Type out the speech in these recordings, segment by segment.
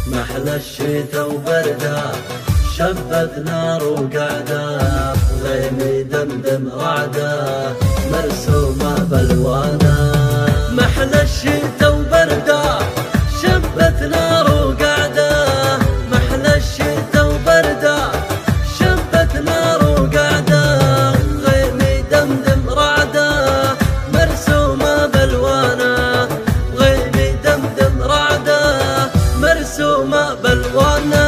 محلى الشتا وبرده شبت نار وقعده غيمي دمدم رعده مرسومه بالوانه. محلى الشتا وبرده شبت نار وقعده محلى الشتا وبرده شبت نار وقعده غيمي دمدم رعده مرسومه بالوانه غيمي دمدم رعده مرسومه بالوانه.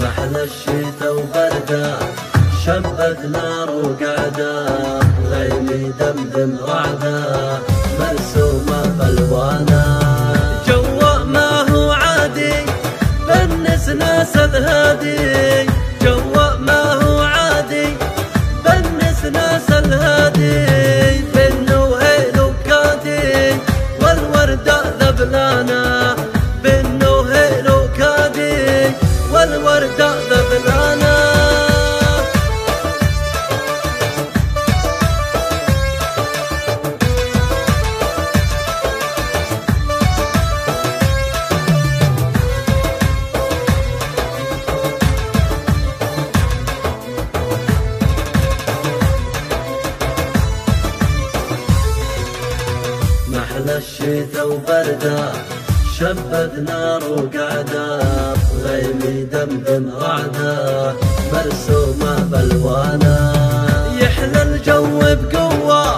محلى الشتا وبرده شبت نار وقعده غيمي دمدم رعده مرسومه بالوانه. جوا ما هو عادي بنس ناس الهادي جوا ما هو عادي بنس ناس الهادي بنو هيلو كادي والورده ذبلانه بنو هيلو كادي والوردة ذبلانة. محلى الشتا وبرده شبت نار وقعده غيمي دمدم رعده مرسومه بالوانه. يحلى الجو بقوه